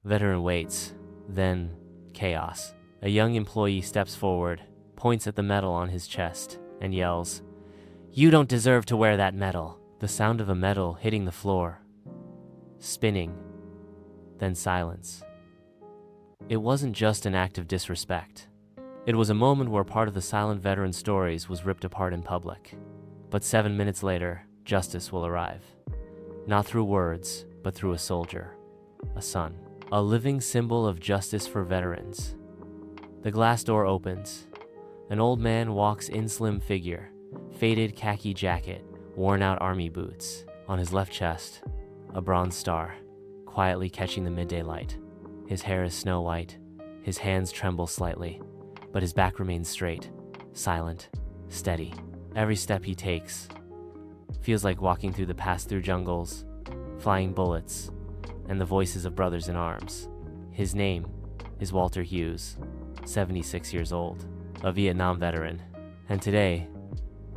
Veteran waits. Then, chaos. A young employee steps forward, points at the medal on his chest, and yells, "You don't deserve to wear that medal." The sound of a medal hitting the floor. Spinning. Then silence. It wasn't just an act of disrespect. It was a moment where part of the silent veteran stories was ripped apart in public. But 7 minutes later, justice will arrive. Not through words, but through a soldier. A son. A living symbol of justice for veterans. The glass door opens. An old man walks in, slim figure, faded khaki jacket, worn-out army boots. On his left chest, a bronze star, quietly catching the midday light. His hair is snow white. His hands tremble slightly, but his back remains straight, silent, steady. Every step he takes feels like walking through the pass-through jungles, flying bullets, and the voices of brothers in arms. His name is Walter Hughes, 76 years old, a Vietnam veteran, and today,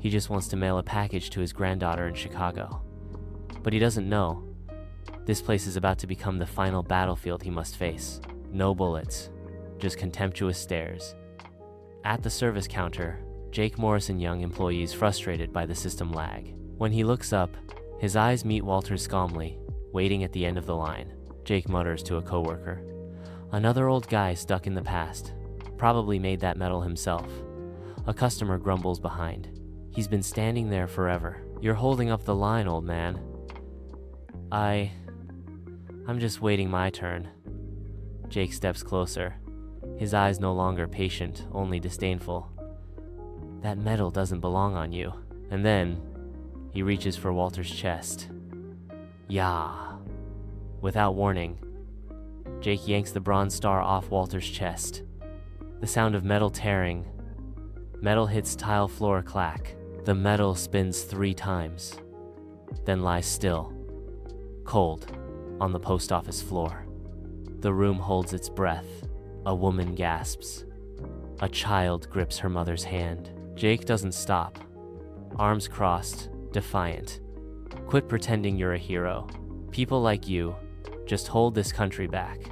he just wants to mail a package to his granddaughter in Chicago. But he doesn't know. This place is about to become the final battlefield he must face. No bullets, just contemptuous stares. At the service counter, Jake Morrison, young employees frustrated by the system lag. When he looks up, his eyes meet Walter's calmly, waiting at the end of the line. Jake mutters to a coworker, "Another old guy stuck in the past. Probably made that medal himself." A customer grumbles behind. "He's been standing there forever." "You're holding up the line, old man." I'm just waiting my turn." Jake steps closer, his eyes no longer patient, only disdainful. "That medal doesn't belong on you." And then, he reaches for Walter's chest. "Yeah." Without warning, Jake yanks the bronze star off Walter's chest. The sound of metal tearing. Metal hits tile floor clack. The metal spins 3 times, then lies still, cold, on the post office floor. The room holds its breath. A woman gasps. A child grips her mother's hand. Jake doesn't stop. Arms crossed, defiant. "Quit pretending you're a hero. People like you just hold this country back."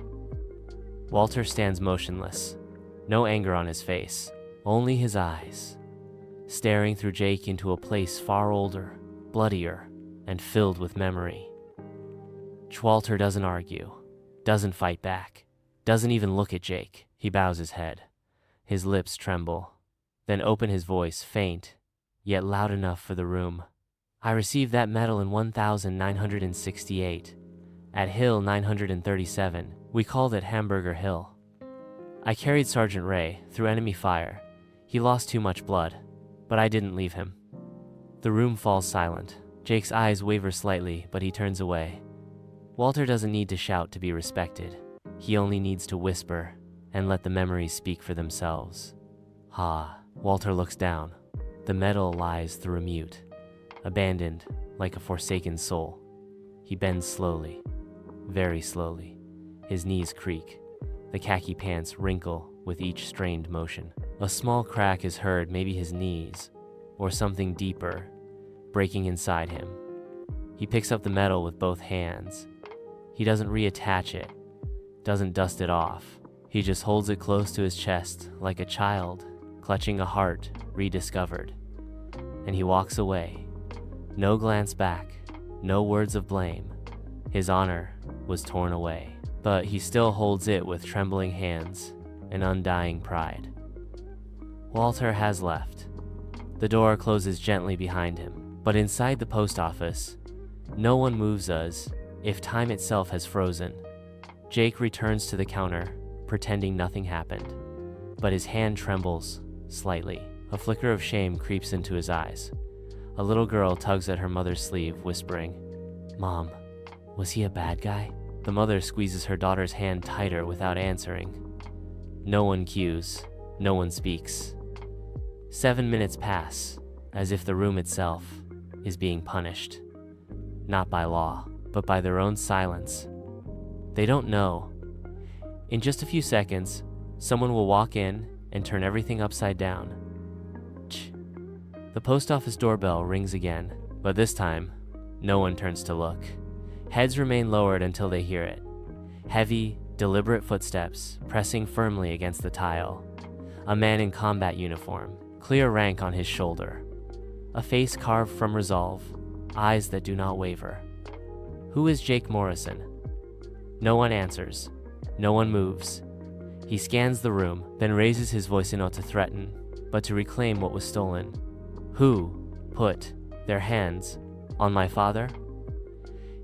Walter stands motionless, no anger on his face, only his eyes, staring through Jake into a place far older, bloodier, and filled with memory. Walter doesn't argue, doesn't fight back, doesn't even look at Jake. He bows his head. His lips tremble, then open his voice, faint, yet loud enough for the room. "I received that medal in 1968, at Hill 937. We called it Hamburger Hill. I carried Sergeant Ray through enemy fire. He lost too much blood, but I didn't leave him." The room falls silent. Jake's eyes waver slightly, but he turns away. Walter doesn't need to shout to be respected. He only needs to whisper and let the memories speak for themselves. Walter looks down. The medal lies through a mute, abandoned like a forsaken soul. He bends slowly, very slowly. His knees creak. The khaki pants wrinkle with each strained motion. A small crack is heard, maybe his knees, or something deeper, breaking inside him. He picks up the medal with both hands. He doesn't reattach it, doesn't dust it off. He just holds it close to his chest like a child, clutching a heart rediscovered. And he walks away. No glance back, no words of blame. His honor was torn away, but he still holds it with trembling hands and undying pride. Walter has left. The door closes gently behind him, but inside the post office, no one moves as if time itself has frozen. Jake returns to the counter, pretending nothing happened, but his hand trembles slightly. A flicker of shame creeps into his eyes. A little girl tugs at her mother's sleeve, whispering, "Mom, was he a bad guy?" The mother squeezes her daughter's hand tighter without answering. No one cues, no one speaks. 7 minutes pass, as if the room itself is being punished. Not by law, but by their own silence. They don't know. In just a few seconds, someone will walk in and turn everything upside down. The post office doorbell rings again, but this time, no one turns to look. Heads remain lowered until they hear it. Heavy, Deliberate footsteps, pressing firmly against the tile. A man in combat uniform, clear rank on his shoulder. A face carved from resolve, eyes that do not waver. Who is Jake Morrison? No one answers. No one moves. He scans the room, then raises his voice not to threaten, but to reclaim what was stolen. Who put their hands on my father?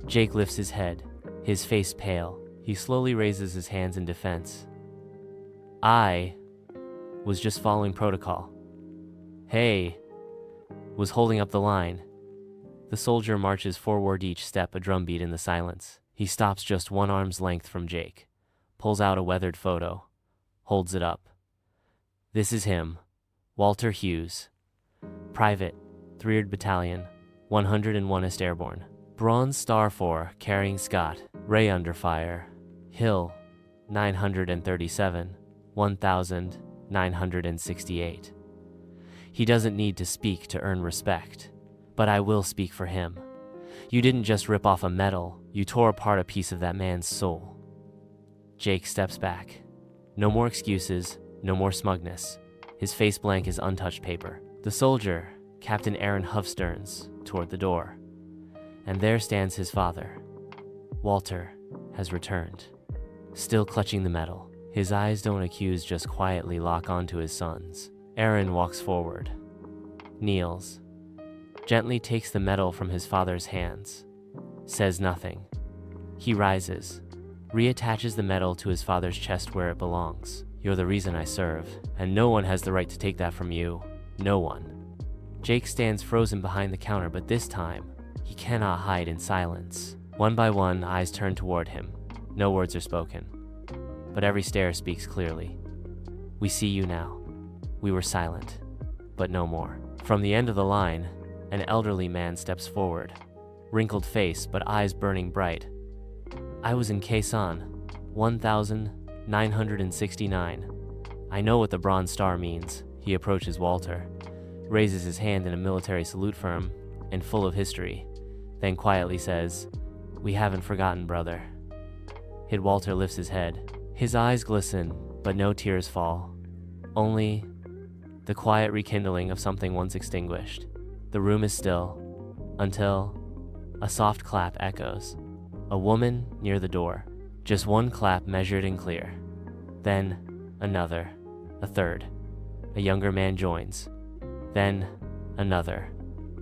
Jake lifts his head, his face pale. He slowly raises his hands in defense. I was just following protocol. Hey, was holding up the line. The soldier marches forward, each step a drumbeat in the silence. He stops just 1 arm's length from Jake, pulls out a weathered photo, holds it up. This is him, Walter Hughes, Private, 3rd Battalion, 101st Airborne. Bronze Star 4, carrying Scott, Ray under fire. Hill, 937, 1968. He doesn't need to speak to earn respect, but I will speak for him. You didn't just rip off a medal, you tore apart a piece of that man's soul. Jake steps back. No more excuses, no more smugness. His face blank as untouched paper. The soldier, Captain Aaron Huffsterns, toward the door. And there stands his father. Walter has returned. Still clutching the medal. His eyes don't accuse, just quietly lock onto his son's. Aaron walks forward. Kneels. Gently takes the medal from his father's hands. Says nothing. He rises. Reattaches the medal to his father's chest where it belongs. You're the reason I serve, and no one has the right to take that from you. No one. Jake stands frozen behind the counter, but this time, he cannot hide in silence. One by one, eyes turn toward him. No words are spoken, but every stare speaks clearly. We see you now. We were silent, but no more. From the end of the line, an elderly man steps forward. Wrinkled face, but eyes burning bright. I was in Quezon, 1969. I know what the Bronze Star means. He approaches Walter, raises his hand in a military salute firm and full of history, then quietly says, "We haven't forgotten, brother." Walter lifts his head. His eyes glisten, but no tears fall. Only the quiet rekindling of something once extinguished. The room is still, until a soft clap echoes. A woman near the door. Just one clap, measured and clear. Then another, a third. A younger man joins. Then another,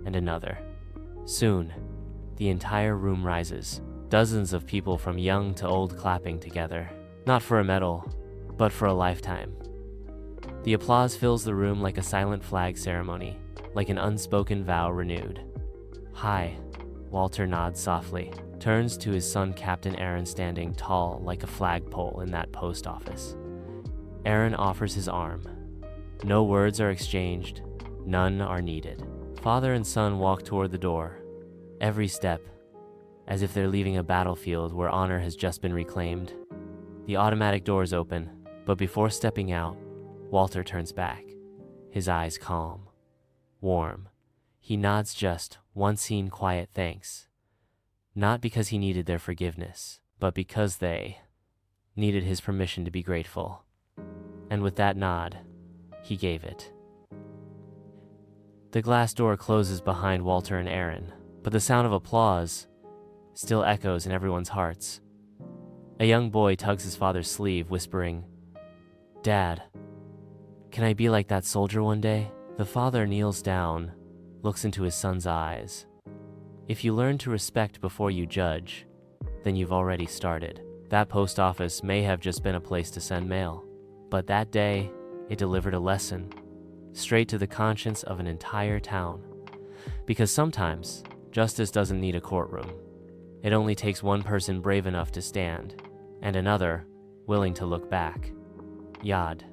and another. Soon, the entire room rises. Dozens of people from young to old clapping together. Not for a medal, but for a lifetime. The applause fills the room like a silent flag ceremony, like an unspoken vow renewed. Hi, Walter nods softly, turns to his son Captain Aaron standing tall like a flagpole in that post office. Aaron offers his arm. No words are exchanged, none are needed. Father and son walk toward the door, every step as if they're leaving a battlefield where honor has just been reclaimed. The automatic doors open, but before stepping out, Walter turns back, his eyes calm, warm. He nods just one seen quiet thanks, not because he needed their forgiveness, but because they needed his permission to be grateful. And with that nod, he gave it. The glass door closes behind Walter and Aaron, but the sound of applause still echoes in everyone's hearts. A young boy tugs his father's sleeve, whispering, "Dad, can I be like that soldier one day?" The father kneels down, looks into his son's eyes. If you learn to respect before you judge, then you've already started. That post office may have just been a place to send mail, but that day, it delivered a lesson, straight to the conscience of an entire town. Because sometimes, justice doesn't need a courtroom. It only takes one person brave enough to stand, and another willing to look back. Yacht.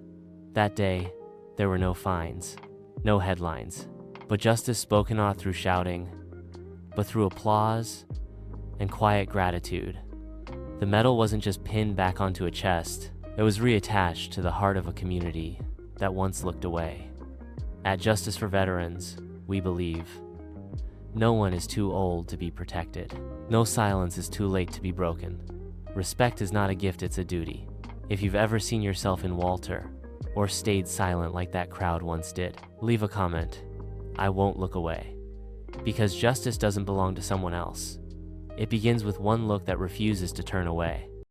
That day, there were no fines, no headlines, but justice spoken not through shouting, but through applause and quiet gratitude. The medal wasn't just pinned back onto a chest, it was reattached to the heart of a community that once looked away. At Justice for Veterans, we believe no one is too old to be protected. No silence is too late to be broken. Respect is not a gift, it's a duty. If you've ever seen yourself in Walter, or stayed silent like that crowd once did, leave a comment. I won't look away. Because justice doesn't belong to someone else. It begins with one look that refuses to turn away.